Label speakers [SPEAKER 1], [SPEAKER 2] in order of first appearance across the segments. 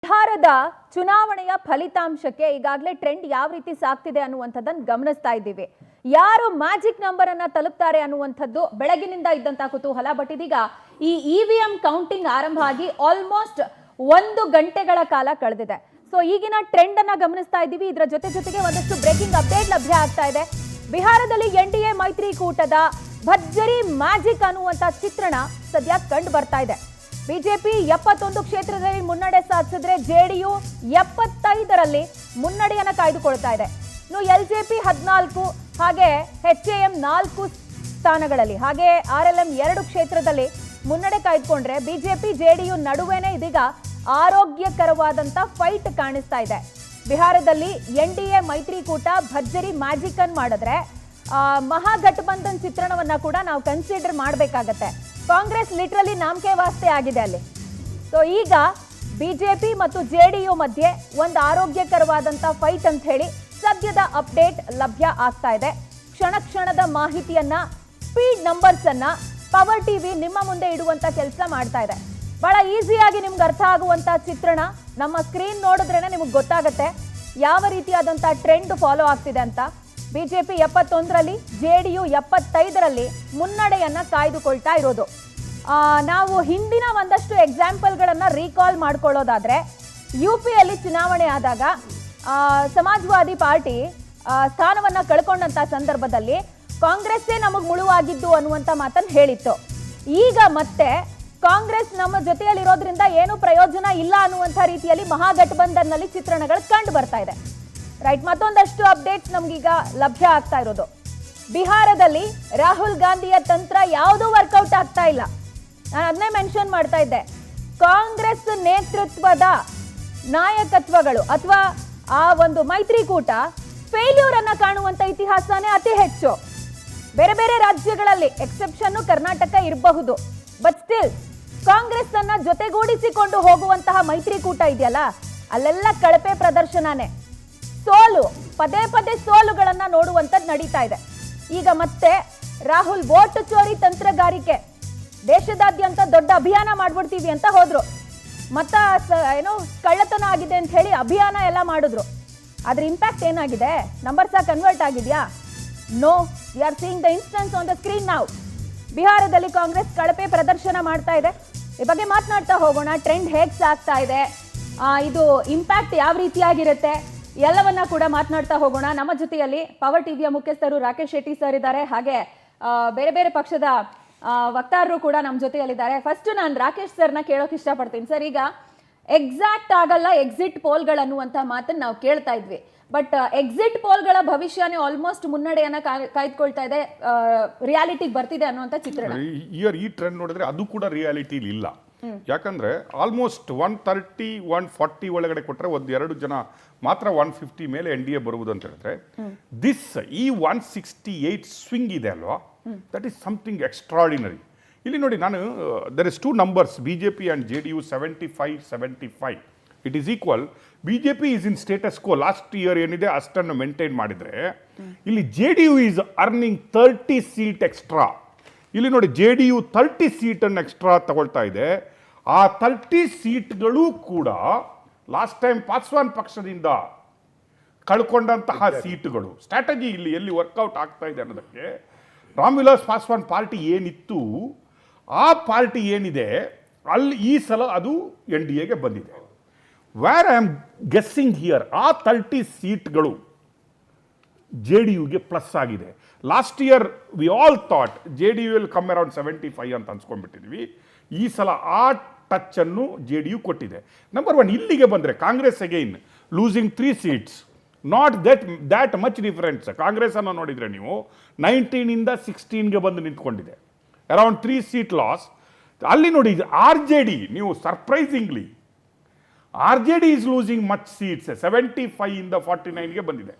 [SPEAKER 1] ಬಿಹಾರದ ಚುನಾವಣೆಯ ಫಲಿತಾಂಶಕ್ಕೆ ಈಗಾಗಲೇ ಟ್ರೆಂಡ್ ಯಾವ ರೀತಿ ಸಾಗ್ತಿದೆ ಅನ್ನುವಂಥದ್ದನ್ನು ಗಮನಿಸ್ತಾ ಇದ್ದೀವಿ. ಯಾರು ಮ್ಯಾಜಿಕ್ ನಂಬರ್ ಅನ್ನ ತಲುಪ್ತಾರೆ ಅನ್ನುವಂಥದ್ದು ಬೆಳಗಿನಿಂದ ಇದ್ದಂತ ಕುತೂಹಲ. ಬಟ್ ಇದೀಗ ಈ ಇವಿಎಂ ಕೌಂಟಿಂಗ್ ಆರಂಭ ಆಗಿ ಆಲ್ಮೋಸ್ಟ್ 1 ಗಂಟೆಗಳ ಕಾಲ ಕಳೆದಿದೆ. ಸೊ ಈಗಿನ ಟ್ರೆಂಡ್ ಅನ್ನ ಗಮನಿಸ್ತಾ ಇದ್ದೀವಿ. ಇದರ ಜೊತೆಗೆ ಒಂದಷ್ಟು ಬ್ರೇಕಿಂಗ್ ಅಪ್ಡೇಟ್ ಲಭ್ಯ ಆಗ್ತಾ ಇದೆ. ಬಿಹಾರದಲ್ಲಿ ಎನ್ಡಿಎ ಮೈತ್ರಿಕೂಟದ ಭರ್ಜರಿ ಮ್ಯಾಜಿಕ್ ಅನ್ನುವಂತ ಚಿತ್ರಣ ಸದ್ಯ ಕಂಡು ಬರ್ತಾ ಇದೆ. ಬಿಜೆಪಿ 71 ಕ್ಷೇತ್ರದಲ್ಲಿ ಮುನ್ನಡೆ ಸಾಧಿಸಿದ್ರೆ ಜೆಡಿಯು 75ರಲ್ಲಿ ಮುನ್ನಡೆಯನ್ನ ಕಾಯ್ದುಕೊಳ್ತಾ ಇದೆ. ಇನ್ನು ಎಲ್ಜೆಪಿ 14 ಹಾಗೆ ಎಚ್ಎಎಂ 4 ಸ್ಥಾನಗಳಲ್ಲಿ ಹಾಗೆ ಆರ್ಎಲ್ಎಂ 2 ಕ್ಷೇತ್ರದಲ್ಲಿ ಮುನ್ನಡೆ ಕಾಯ್ದುಕೊಂಡ್ರೆ ಬಿಜೆಪಿ ಜೆಡಿಯು ನಡುವೆನೇ ಇದೀಗ ಆರೋಗ್ಯಕರವಾದಂತ ಫೈಟ್ ಕಾಣಿಸ್ತಾ ಇದೆ. ಬಿಹಾರದಲ್ಲಿ ಎನ್ಡಿಎ ಮೈತ್ರಿಕೂಟ ಭರ್ಜರಿ ಮ್ಯಾಜಿಕ್ ಅನ್ನು ಮಾಡಿದ್ರೆ ಮಹಾಗಠಬಂಧನ್ ಚಿತ್ರಣವನ್ನ ಕೂಡ ನಾವು ಕನ್ಸಿಡರ್ ಮಾಡಬೇಕಾಗತ್ತೆ. ಕಾಂಗ್ರೆಸ್ ಲಿಟ್ರಲಿ ನಾಮಕೆ ವಾಸ್ತೆ ಆಗಿದೆ ಅಲ್ಲಿ. ಸೊ ಈಗ ಬಿಜೆಪಿ ಮತ್ತು ಜೆಡಿಯು ಮಧ್ಯೆ ಒಂದು ಆರೋಗ್ಯಕರವಾದಂತ ಫೈಟ್ ಅಂತ ಹೇಳಿ ಸದ್ಯದ ಅಪ್ಡೇಟ್ ಲಭ್ಯ ಆಗ್ತಾ ಇದೆ. ಕ್ಷಣದ ಮಾಹಿತಿಯನ್ನ ಸ್ಪೀಡ್ ನಂಬರ್ಸ್ ಅನ್ನ ಪವರ್ ಟಿವಿ ನಿಮ್ಮ ಮುಂದೆ ಇಡುವಂತ ಕೆಲಸ ಮಾಡ್ತಾ ಇದೆ. ಬಹಳ ಈಸಿಯಾಗಿ ನಿಮ್ಗೆ ಅರ್ಥ ಆಗುವಂತ ಚಿತ್ರಣ. ನಮ್ಮ ಸ್ಕ್ರೀನ್ ನೋಡಿದ್ರೇನೆ ನಿಮಗೆ ಗೊತ್ತಾಗುತ್ತೆ ಯಾವ ರೀತಿಯಾದಂತ ಟ್ರೆಂಡ್ ಫಾಲೋ ಆಗ್ತಿದೆ ಅಂತ. ಬಿಜೆಪಿ 71ರಲ್ಲಿ ಜೆಡಿಯು 75ರಲ್ಲಿ ಮುನ್ನಡೆಯನ್ನ ಕಾಯ್ದುಕೊಳ್ತಾ ಇರೋದು. ನಾವು ಹಿಂದಿನ ಒಂದಷ್ಟು ಎಕ್ಸಾಂಪಲ್ಗಳನ್ನ ರೀಕಾಲ್ ಮಾಡ್ಕೊಳ್ಳೋದಾದ್ರೆ ಯುಪಿಯಲ್ಲಿ ಚುನಾವಣೆ ಆದಾಗ ಸಮಾಜವಾದಿ ಪಾರ್ಟಿ ಸ್ಥಾನವನ್ನ ಕಳ್ಕೊಂಡಂತ ಸಂದರ್ಭದಲ್ಲಿ ಕಾಂಗ್ರೆಸ್ಸೇ ನಮಗೆ ಮುಳುವಾಗಿದ್ದು ಅನ್ನುವಂತ ಮಾತನ್ನು ಹೇಳಿತ್ತು. ಈಗ ಮತ್ತೆ ಕಾಂಗ್ರೆಸ್ ನಮ್ಮ ಜೊತೆಯಲ್ಲಿರೋದ್ರಿಂದ ಏನು ಪ್ರಯೋಜನ ಇಲ್ಲ ಅನ್ನುವಂಥ ರೀತಿಯಲ್ಲಿ ಮಹಾಗಠಬಂಧನ್ನಲ್ಲಿ ಚಿತ್ರಣಗಳು ಕಂಡು ಬರ್ತಾ ಇದೆ. ರೈಟ್, ಮತ್ತೊಂದಷ್ಟು ಅಪ್ಡೇಟ್ಸ್ ನಮ್ಗೀಗ ಲಭ್ಯ ಆಗ್ತಾ ಇರೋದು. ಬಿಹಾರದಲ್ಲಿ ರಾಹುಲ್ ಗಾಂಧಿಯ ತಂತ್ರ ಯಾವುದೂ ವರ್ಕೌಟ್ ಆಗ್ತಾ ಇಲ್ಲ. ನಾನು ಅದನ್ನೇ ಮೆನ್ಷನ್ ಮಾಡ್ತಾ ಇದ್ದೆ. ಕಾಂಗ್ರೆಸ್ ನೇತೃತ್ವದ ನಾಯಕತ್ವಗಳು ಅಥವಾ ಆ ಒಂದು ಮೈತ್ರಿಕೂಟ ಫೇಲ್ಯೂರ್ ಅನ್ನ ಕಾಣುವಂತ ಇತಿಹಾಸನೇ ಅತಿ ಹೆಚ್ಚು. ಬೇರೆ ಬೇರೆ ರಾಜ್ಯಗಳಲ್ಲಿ ಎಕ್ಸೆಪ್ಷನ್ ಕರ್ನಾಟಕ ಇರಬಹುದು, ಬಟ್ ಸ್ಟಿಲ್ ಕಾಂಗ್ರೆಸ್ ಅನ್ನ ಜೊತೆಗೂಡಿಸಿಕೊಂಡು ಹೋಗುವಂತಹ ಮೈತ್ರಿಕೂಟ ಇದೆಯಲ್ಲ, ಅಲ್ಲೆಲ್ಲ ಕಳಪೆ ಪ್ರದರ್ಶನನೇ, ಸೋಲು, ಪದೇ ಪದೇ ಸೋಲುಗಳನ್ನ ನೋಡುವಂಥದ್ದು ನಡೀತಾ ಇದೆ. ಈಗ ಮತ್ತೆ ರಾಹುಲ್ ವೋಟ್ ಚೋರಿ ತಂತ್ರಗಾರಿಕೆ, ದೇಶದಾದ್ಯಂತ ದೊಡ್ಡ ಅಭಿಯಾನ ಮಾಡ್ಬಿಡ್ತೀವಿ ಅಂತ ಹೋದ್ರು. ಮತ್ತ ಏನೋ ಕಳ್ಳತನ ಆಗಿದೆ ಅಂತ ಹೇಳಿ ಅಭಿಯಾನ ಎಲ್ಲ ಮಾಡಿದ್ರು. ಅದ್ರ ಇಂಪ್ಯಾಕ್ಟ್ ಏನಾಗಿದೆ? ನಂಬರ್ಸ್ ಕನ್ವರ್ಟ್ ಆಗಿದೆಯಾ? No. We are seeing the instance on the screen now. ಬಿಹಾರದಲ್ಲಿ ಕಾಂಗ್ರೆಸ್ ಕಳಪೆ ಪ್ರದರ್ಶನ ಮಾಡ್ತಾ ಇದೆ. ಈ ಬಗ್ಗೆ ಮಾತನಾಡ್ತಾ ಹೋಗೋಣ. ಟ್ರೆಂಡ್ ಹೇಗೆ ಸಾಗ್ತಾ ಇದೆ, ಇದು ಇಂಪ್ಯಾಕ್ಟ್ ಯಾವ ರೀತಿಯಾಗಿರುತ್ತೆ, ಎಲ್ಲವನ್ನ ಕೂಡ ಮಾತನಾಡ್ತಾ ಹೋಗೋಣ. ನಮ್ಮ ಜೊತೆಯಲ್ಲಿ ಪವರ್ ಟಿವಿಯ ಮುಖ್ಯಸ್ಥರು ರಾಕೇಶ್ ಶೆಟ್ಟಿ ಸರ್ ಇದ್ದಾರೆ, ಹಾಗೆ ಬೇರೆ ಬೇರೆ ಪಕ್ಷದ ವಕ್ತಾರರು ಕೂಡ ನಮ್ಮ ಜೊತೆಯಲ್ಲಿದ್ದಾರೆ. ಫಸ್ಟ್ ನಾನು ರಾಕೇಶ್ ಸರ್ನ ಕೇಳೋಕೆ ಇಷ್ಟಪಡ್ತೀನಿ. ಸರ್, ಈಗ ಎಕ್ಸಾಕ್ಟ್ ಆಗಲ್ಲ ಎಕ್ಸಿಟ್ ಪೋಲ್ಗಳನ್ನುವಂಥ ಮಾತನ್ನು ನಾವು ಕೇಳ್ತಾ ಇದ್ವಿ. ಬಟ್ ಎಕ್ಸಿಟ್ ಪೋಲ್ಗಳ ಭವಿಷ್ಯನೇ ಆಲ್ಮೋಸ್ಟ್ ಮುನ್ನಡೆಯನ್ನ ಕಾಯ್ದುಕೊಳ್ತಾ ಇದೆ, ರಿಯಾಲಿಟಿಗೆ ಬರ್ತಿದೆ ಅನ್ನುವಂಥ ಚಿತ್ರಣ.
[SPEAKER 2] ಈ ಟ್ರೆಂಡ್ ನೋಡಿದ್ರೆ ಅದು ಕೂಡ ರಿಯಾಲಿಟಿ ಇಲ್ಲ. ಯಾಕಂದ್ರೆ ಆಲ್ಮೋಸ್ಟ್ 130 140 ಒಳಗಡೆ ಕೊಟ್ಟರೆ 1-2 ಜನ ಮಾತ್ರ 150 ಮೇಲೆ NDA ಬರುವುದು ಅಂತ ಹೇಳಿದ್ರೆ, ಈ 168 ಸ್ವಿಂಗ್ ಇದೆ ಅಲ್ವಾ, ದಟ್ ಈಸ್ ಸಮಥಿಂಗ್ ಎಕ್ಸ್ಟ್ರಾರ್ಡಿನರಿ. ಇಲ್ಲಿ ನೋಡಿ, ನಾನು there is 2 numbers, BJP and JDU 75-75. It is equal. BJP is in status quo. Last year ಏನಿದೆ ಅಷ್ಟನ್ನು ಮೇಂಟೈನ್ ಮಾಡಿದ್ರೆ, ಇಲ್ಲಿ JDU is earning 30 seat extra. ಇಲ್ಲಿ ನೋಡಿ, JDU 30 ಸೀಟನ್ನು ಎಕ್ಸ್ಟ್ರಾ ತಗೊಳ್ತಾ ಇದೆ. ಆ 30 ಸೀಟ್ಗಳು ಕೂಡ ಲಾಸ್ಟ್ ಟೈಮ್ ಪಾಸ್ವಾನ್ ಪಕ್ಷದಿಂದ ಕಳ್ಕೊಂಡಂತಹ ಸೀಟುಗಳು. ಸ್ಟ್ರಾಟಜಿ ಇಲ್ಲಿ ಎಲ್ಲಿ ವರ್ಕೌಟ್ ಆಗ್ತಾ ಇದೆ ಅನ್ನೋದಕ್ಕೆ, ರಾಮ್ ವಿಲಾಸ್ ಪಾಸ್ವಾನ್ ಪಾರ್ಟಿ ಏನಿತ್ತು, ಆ ಪಾರ್ಟಿ ಏನಿದೆ ಅಲ್ಲಿ ಈ ಸಲ ಅದು NDAಗೆ ಬಂದಿದೆ. Where I am guessing here, ಆ 30 ಸೀಟ್ಗಳು JDUಗೆ ಪ್ಲಸ್ ಆಗಿದೆ. Last year we all thought JDU will come around 75 ಅಂತ ಅನ್ಸ್ಕೊಂಡ್ಬಿಟ್ಟಿದ್ವಿ. ಈ ಸಲ ಆ ಟಚ್ ಅನ್ನು JDU ಕೊಟ್ಟಿದೆ. ನಂಬರ್ 1, ಇಲ್ಲಿಗೆ ಬಂದರೆ Congress again losing 3 seats, not that much difference. Congress ಅನ್ನು ನೋಡಿದರೆ ನೀವು 19ಇಂದ 16ಗೆ ಬಂದು ನಿಂತ್ಕೊಂಡಿದೆ, ಅರೌಂಡ್ 3 ಸೀಟ್ ಲಾಸ್. ಅಲ್ಲಿ ನೋಡಿ, RJD ನೀವು surprisingly RJD is losing much seats, 75ಇಂದ 49ಗೆ ಬಂದಿದೆ.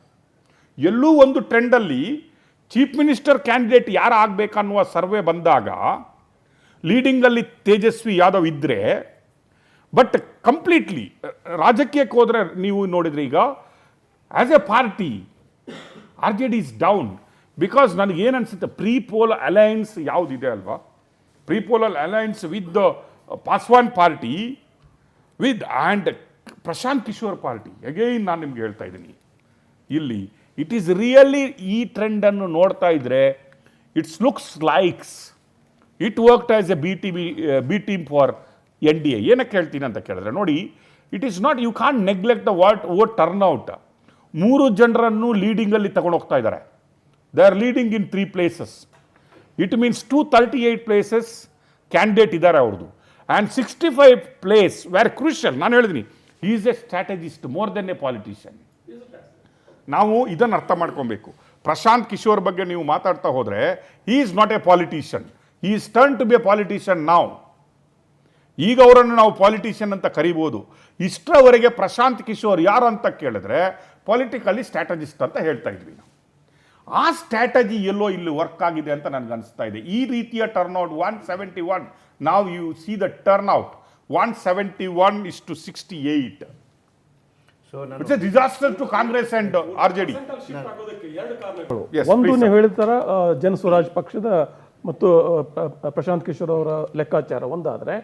[SPEAKER 2] ಎಲ್ಲೂ ಒಂದು ಟ್ರೆಂಡಲ್ಲಿ ಚೀಫ್ ಮಿನಿಸ್ಟರ್ ಕ್ಯಾಂಡಿಡೇಟ್ ಯಾರು ಆಗಬೇಕನ್ನುವ ಸರ್ವೆ ಬಂದಾಗ ಲೀಡಿಂಗಲ್ಲಿ ತೇಜಸ್ವಿ ಯಾದವ್ ಇದ್ದರೆ, ಬಟ್ ಕಂಪ್ಲೀಟ್ಲಿ ರಾಜಕೀಯಕ್ಕೆ ಹೋದರೆ ನೀವು ನೋಡಿದ್ರೆ ಈಗ as a party RJD is down. Because ನನಗೇನು ಅನಿಸುತ್ತೆ, ಪ್ರೀಪೋಲ್ ಅಲಯನ್ಸ್ ಯಾವುದಿದೆ ಅಲ್ವಾ, prepoll alliance with the Paswan party with and Prashant Kishor party again ನಾನು ನಿಮ್ಗೆ ಹೇಳ್ತಾ ಇದ್ದೀನಿ, ಇಲ್ಲಿ ಇಟ್ ಈಸ್ ರಿಯಲಿ ಈ ಟ್ರೆಂಡನ್ನು ನೋಡ್ತಾ ಇದ್ರೆ it's looks likes it worked as a B team for NDA. ಏನಕ್ಕೆ ಹೇಳ್ತೀನಿ ಅಂತ ಕೇಳಿದ್ರೆ ನೋಡಿ, it is not, you can't neglect the vote turnout. 3 ಜನರನ್ನು ಲೀಡಿಂಗಲ್ಲಿ ತಗೊಂಡು ಹೋಗ್ತಾ ಇದ್ದಾರೆ. They are leading in 3 places. It means 238 places candidate ಇದ್ದಾರೆ ಅವ್ರದ್ದು. And 65 place were crucial. ನಾನು ಹೇಳಿದ್ದೀನಿ, is a strategist more than a politician. ನಾವು ಇದನ್ನು ಅರ್ಥ ಮಾಡ್ಕೊಬೇಕು. ಪ್ರಶಾಂತ್ ಕಿಶೋರ್ ಬಗ್ಗೆ ನೀವು ಮಾತಾಡ್ತಾ ಹೋದರೆ he is not a politician, he is turn to be a politician ನಾವು. ಈಗ ಅವರನ್ನು ನಾವು ಪಾಲಿಟಿಷಿಯನ್ ಅಂತ ಕರಿಬೋದು. ಇಷ್ಟರವರೆಗೆ ಪ್ರಶಾಂತ್ ಕಿಶೋರ್ ಯಾರು ಅಂತ ಕೇಳಿದ್ರೆ ಪೊಲಿಟಿಕಲಿ ಸ್ಟ್ರಾಟಜಿಸ್ಟ್ ಅಂತ ಹೇಳ್ತಾ ಇದ್ವಿ ನಾವು. ಆ ಸ್ಟ್ರಾಟಜಿ ಎಲ್ಲೋ ಇಲ್ಲಿ ವರ್ಕ್ ಆಗಿದೆ ಅಂತ ನನಗೆ ಅನಿಸ್ತಾ ಇದೆ. ಈ ರೀತಿಯ ಟರ್ನ್ಔಟ್ 171, ನಾವು you see the turnout 171:68. It's a disaster to Congress and RJD.
[SPEAKER 3] ಒಂದು ನೀವು ಹೇಳಿದ ಥರ ಜನ ಸ್ವರಾಜ್ ಪಕ್ಷದ ಮತ್ತು ಪ್ರಶಾಂತ್ ಕಿಶೋರ್ ಅವರ ಲೆಕ್ಕಾಚಾರ ಒಂದಾದರೆ,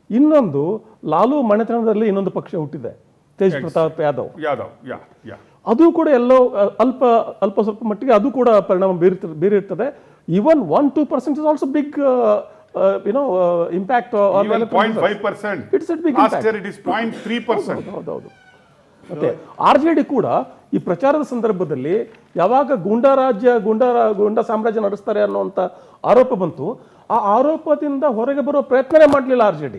[SPEAKER 3] ಇನ್ನೊಂದು ಲಾಲು ಮನೆತನದಲ್ಲಿ ಇನ್ನೊಂದು ಪಕ್ಷ ಹುಟ್ಟಿದೆ, ತೇಜ್ ಪ್ರತಾಪ್ ಯಾದವ್. ಅದು ಕೂಡ ಎಲ್ಲೋ ಅಲ್ಪ ಸ್ವಲ್ಪ ಮಟ್ಟಿಗೆ ಅದು ಕೂಡ ಪರಿಣಾಮ ಬೀರಿರ್ತದೆ. Even 1-2% is also big impact.
[SPEAKER 2] 0.5%.
[SPEAKER 3] It's a big impact.
[SPEAKER 2] It is 0.3%.
[SPEAKER 3] ಹೌದೌದು. ಮತ್ತೆ RJD ಕೂಡ ಈ ಪ್ರಚಾರದ ಸಂದರ್ಭದಲ್ಲಿ ಯಾವಾಗ ಗೂಂಡಾ ಸಾಮ್ರಾಜ್ಯ ನಡೆಸ್ತಾರೆ ಅನ್ನುವಂಥ ಆರೋಪ ಬಂತು, ಆ ಆರೋಪದಿಂದ ಹೊರಗೆ ಬರೋ ಪ್ರಯತ್ನನೇ ಮಾಡಲಿಲ್ಲ RJD.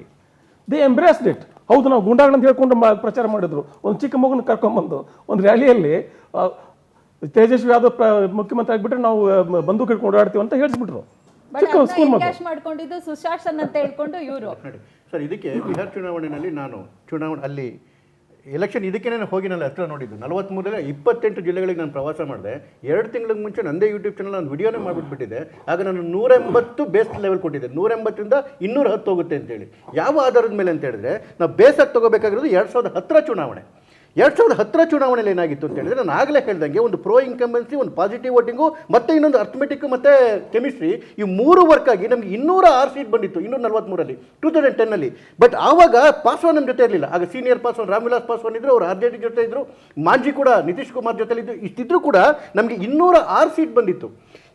[SPEAKER 3] They embraced it. ಹೌದು, ನಾವು ಗೂಂಡಾಗಳಂತ ಹೇಳ್ಕೊಂಡು ಪ್ರಚಾರ ಮಾಡಿದ್ರು. ಒಂದು ಚಿಕ್ಕ ಮಗನ ಕರ್ಕೊಂಡ್ಬಂದು ಒಂದು ರ್ಯಾಲಿಯಲ್ಲಿ ತೇಜಸ್ವಿ ಯಾದವ್ ಮುಖ್ಯಮಂತ್ರಿ ಆಗಿಬಿಟ್ರೆ ನಾವು ಬಂದೂಕು ಹಿಡ್ಕೊಂಡು ಓಡಾಡ್ತೀವಿ ಅಂತ ಹೇಳಿಸ್ಬಿಟ್ರು. ಚಿಕ್ಕ ಸ್ಕೂಲ್ ಮಗು
[SPEAKER 1] ಮಾಡ್ಕೊಂಡಿದ್ದು ಸುಶಾಸನ್ ಅಂತ ಹೇಳ್ಕೊಂಡು ಇವರು.
[SPEAKER 4] ಸರ್, ಇದಕ್ಕೆ ಬಿಹಾರ್ ಚುನಾವಣೆಯಲ್ಲಿ ನಾನು ಅಲ್ಲಿ ಎಲೆಕ್ಷನ್ ಇದಕ್ಕೇನೆ ಹೋಗಿ ನಾನು ಹತ್ರ ನೋಡಿದ್ದು 43 28 ಜಿಲ್ಲೆಗಳಿಗೆ ನಾನು ಪ್ರವಾಸ ಮಾಡಿದೆ. 2 ತಿಂಗಳ ಮುಂಚೆ ನಂದೇ ಯೂಟ್ಯೂಬ್ ಚಾನಲ್ ನಾನು ವಿಡಿಯೋನೇ ಮಾಡಿಬಿಟ್ಟಿದ್ದೆ. ಆಗ ನಾನು 180 ಬೇಸ್ ಲೆವೆಲ್ ಕೊಟ್ಟಿದ್ದೆ. 180ರಿಂದ 210 ಹೋಗುತ್ತೆ ಅಂತೇಳಿ. ಯಾವ ಆಧಾರದ ಮೇಲೆ ಅಂತ ಹೇಳಿದ್ರೆ, ನಾವು ಬೇಸಾಗಿ ತಗೋಬೇಕಾಗಿರೋದು 2010 ಚುನಾವಣೆ. 2010 ಚುನಾವಣೆಯಲ್ಲಿ ಏನಾಗಿತ್ತು ಅಂತ ಹೇಳಿದ್ರೆ, ನಾನು ಆಗಲೇ ಹೇಳ್ದಂಗೆ ಒಂದು ಪ್ರೋ ಇನ್ಕಂಬೆನ್ಸಿ, ಒಂದು ಪಾಸಿಟಿವ್ ವೋಟಿಂಗು, ಮತ್ತು ಇನ್ನೊಂದು ಅರ್ಥಮೆಟಿಕ್ ಮತ್ತು ಕೆಮಿಸ್ಟ್ರಿ, ಈ 3 ವರ್ಕ್ ಆಗಿ ನಮಗೆ 206 ಸೀಟ್ ಬಂದಿತ್ತು 243 2010. ಬಟ್ ಆವಾಗ ಪಾಸ್ವಾನ್ ನಮ್ಮ ಜೊತೆ ಇರಲಿಲ್ಲ. ಆಗ ಸೀನಿಯರ್ ಪಾಸ್ವಾನ್ ರಾಮ್ ವಿಲಾಸ್ ಪಾಸ್ವಾನ್ ಇದ್ರು, ಅವರು RJD ಜೊತೆ ಇದ್ರು. ಮಾಂಜಿ ಕೂಡ ನಿತೀಶ್ ಕುಮಾರ್ ಜೊತೆ ಇದ್ದು. ಇಷ್ಟಿದ್ರು ಕೂಡ ನಮಗೆ 206 ಸೀಟ್ ಬಂದಿತ್ತು.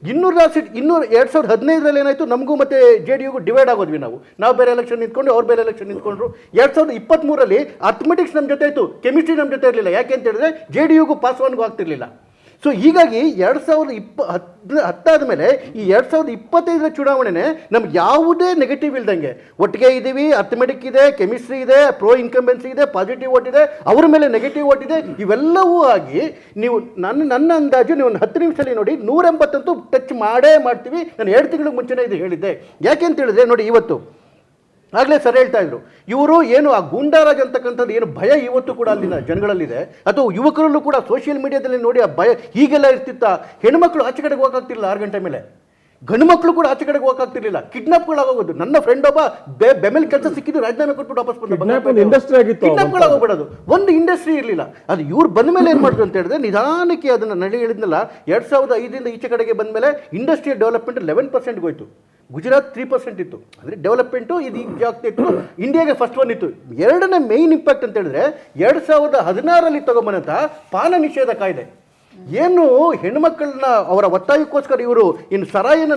[SPEAKER 4] 206 ಸೀಟ್ 2015 ಏನಾಯಿತು, ನಮಗೂ ಮತ್ತು JDUಗೂ ಡಿವೈಡ್ ಆಗೋದ್ವಿ. ನಾವು ಬೇರೆ ಎಲೆಕ್ಷನ್ ನಿಂತ್ಕೊಂಡು, ಅವ್ರು ಬೇರೆ ಎಲೆಕ್ಷನ್ ನಿಂತ್ಕೊಂಡ್ರು. 2023 ಅಥ್ಮೆಟಿಕ್ಸ್ ನಮ್ಮ ಜೊತೆ ಇತ್ತು, ಕೆಮಿಸ್ಟ್ರಿ ನಮ್ಮ ಜೊತೆ ಇರಲಿಲ್ಲ. ಯಾಕೆ ಅಂತ ಹೇಳಿದ್ರೆ JDUಗೂ ಪಾಸ್ವಾನ್ಗೂ ಆಗ್ತಿರ್ಲಿಲ್ಲ. ಸೊ ಹೀಗಾಗಿ 2010 ಮೇಲೆ ಈ 2025 ಚುನಾವಣೆನೇ ನಮ್ಗೆ ಯಾವುದೇ ನೆಗೆಟಿವ್ ಇಲ್ದಂಗೆ ಒಟ್ಟಿಗೆ ಇದ್ದೀವಿ. ಅರ್ಥಮೆಟಿಕ್ ಇದೆ, ಕೆಮಿಸ್ಟ್ರಿ ಇದೆ, ಪ್ರೋ ಇನ್ಕಂಬೆನ್ಸಿ ಇದೆ, ಪಾಸಿಟಿವ್ ವೋಟ್ ಇದೆ, ಅವ್ರ ಮೇಲೆ ನೆಗೆಟಿವ್ ವೋಟ್ ಇದೆ. ಇವೆಲ್ಲವೂ ಆಗಿ ನೀವು ನನ್ನ ಅಂದಾಜು ನೀವು ಒಂದು 10 ನಿಮಿಷದಲ್ಲಿ ನೋಡಿ 180 ಅಂತೂ ಟಚ್ ಮಾಡೇ ಮಾಡ್ತೀವಿ. ನಾನು 2 ತಿಂಗಳಿಗೆ ಮುಂಚೆನೇ ಇದು ಹೇಳಿದ್ದೆ. ಯಾಕೆ ಅಂತ ಹೇಳಿದ್ರೆ ನೋಡಿ, ಇವತ್ತು ಆಗಲೇ ಸರ್ ಹೇಳ್ತಾ ಇದ್ರು, ಇವರು ಏನು ಆ ಗೂಂಡಾರಾಜ್ ಅಂತಕ್ಕಂಥದ್ದು ಏನು ಭಯ ಇವತ್ತು ಕೂಡ ಅಲ್ಲಿನ ಜನಗಳಲ್ಲಿದೆ, ಅಥವಾ ಯುವಕರಲ್ಲೂ ಕೂಡ ಸೋಷಿಯಲ್ ಮೀಡಿಯಾದಲ್ಲಿ ನೋಡಿ ಆ ಭಯ ಹೀಗೆಲ್ಲ ಇರ್ತಿತ್ತ. ಹೆಣ್ಮಕ್ಳು ಆಚೆ ಕಡೆಗೆ ಹೋಗಾಗ್ತಿರಲಿಲ್ಲ 6 ಗಂಟೆ ಮೇಲೆ, ಗಂಡು ಮಕ್ಕಳು ಕೂಡ ಆಚೆ ಕಡೆಗೆ ಹೋಗಾಗ್ತಿರ್ಲಿಲ್ಲ. ಕಿಡ್ನಾಪ್ಗಳಾಗೋದು. ನನ್ನ ಫ್ರೆಂಡ್ ಒಬ್ಬ ಬೆಮೆಲ್ ಕೆಲಸ ಸಿಕ್ಕಿದ್ದು ರಾಜೀನಾಮೆ ಕೊಟ್ಬಿಟ್ಟು ವಾಪಸ್ ಬಂದ. ಕಿಡ್ನಾಪ್ಗಳಾಗೋಗ್ಬಿಡೋದು. ಒಂದು ಇಂಡಸ್ಟ್ರಿ ಇರಲಿಲ್ಲ. ಅದು ಇವ್ರು ಬಂದ ಮೇಲೆ ಏನು ಮಾಡಿದ್ರು ಅಂತ ಹೇಳಿದ್ರೆ, ನಿಧಾನಕ್ಕೆ ಅದನ್ನು ಹೇಳಿದ್ನಲ್ಲ, 2005 ಈಚೆ ಕಡೆಗೆ ಬಂದ ಮೇಲೆ ಇಂಡಸ್ಟ್ರಿಯಲ್ ಡೆವಲಪ್ಮೆಂಟ್ 11% ಹೋಯ್ತು. ಗುಜರಾತ್ 3% ಇತ್ತು. ಅಂದರೆ ಡೆವಲಪ್ಮೆಂಟು ಇದು ಈಗ ಆಗ್ತಿತ್ತು. ಇಂಡಿಯಾಗೆ ಫಸ್ಟ್ ಒನ್ ಇತ್ತು. ಎರಡನೇ ಮೇಯ್ನ್ ಇಂಪ್ಯಾಕ್ಟ್ ಅಂತ ಹೇಳಿದ್ರೆ 2016 ತಗೊಂಬಂದಂಥ ಪಾನ ನಿಷೇಧ ಕಾಯ್ದೆ. ಏನು ಹೆಣ್ಮಕ್ಕಳನ್ನ ಅವರ ಒತ್ತಾಯಕ್ಕೋಸ್ಕರ ಇವರು ಇನ್ನು ಸರಾಯಿನ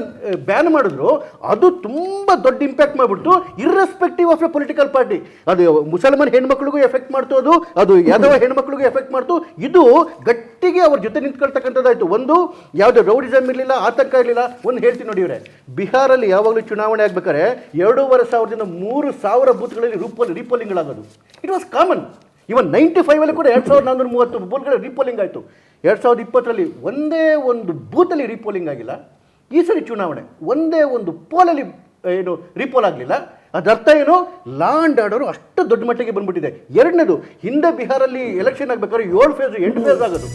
[SPEAKER 4] ಬ್ಯಾನ್ ಮಾಡಿದ್ರು, ಅದು ತುಂಬ ದೊಡ್ಡ ಇಂಪ್ಯಾಕ್ಟ್ ಮಾಡಿಬಿಡ್ತು. Irrespective of a political party. ಅದು ಮುಸಲ್ಮಾನ್ ಹೆಣ್ಮಕ್ಳಿಗೂ ಎಫೆಕ್ಟ್ ಮಾಡ್ತು, ಅದು ಯಾದವ ಹೆಣ್ಮಕ್ಳಿಗೂ ಎಫೆಕ್ಟ್ ಮಾಡ್ತು. ಇದು ಗಟ್ಟಿಗೆ ಅವ್ರ ಜೊತೆ ನಿಂತ್ಕೊಳ್ತಕ್ಕಂಥದ್ದಾಯಿತು. ಒಂದು ಯಾವುದೇ ರೌಡಿಸಮ್ ಇರಲಿಲ್ಲ, ಆತಂಕ ಇರಲಿಲ್ಲ. ಒಂದು ಹೇಳ್ತೀನಿ ನೋಡಿ, ಇವರೇ ಬಿಹಾರಲ್ಲಿ ಯಾವಾಗಲೂ ಚುನಾವಣೆ ಆಗ್ಬೇಕಾದ್ರೆ 2,500ದಿಂದ 3,000 ಬೂತ್ಗಳಲ್ಲಿ ರೀಪೋಲಿಂಗ್ಗಳಾಗೋದು ಇಟ್ ವಾಸ್ ಕಾಮನ್. ಇವನ್ 95 ಕೂಡ 2,430 ಬೂತ್ಗಳ ರೀಪೋಲಿಂಗ್ ಆಯಿತು. 2020 ಒಂದೇ ಒಂದು ಬೂತಲ್ಲಿ ರೀಪೋಲಿಂಗ್ ಆಗಿಲ್ಲ. ಈ ಸರಿ ಚುನಾವಣೆ ಒಂದೇ ಒಂದು ಪೋಲಲ್ಲಿ ಏನು ರೀಪೋಲ್ ಆಗಲಿಲ್ಲ. ಅದರ್ಥ ಏನು, ಲಾ ಆ್ಯಂಡ್ ಆರ್ಡರು ಅಷ್ಟು ದೊಡ್ಡ ಮಟ್ಟಿಗೆ ಬಂದ್ಬಿಟ್ಟಿದೆ. ಎರಡನೇದು, ಹಿಂದೆ ಬಿಹಾರಲ್ಲಿ ಎಲೆಕ್ಷನ್ ಆಗಬೇಕಾದ್ರೆ 7 ಫೇಸ್ 8 ಫೇಸ್ ಆಗೋದು.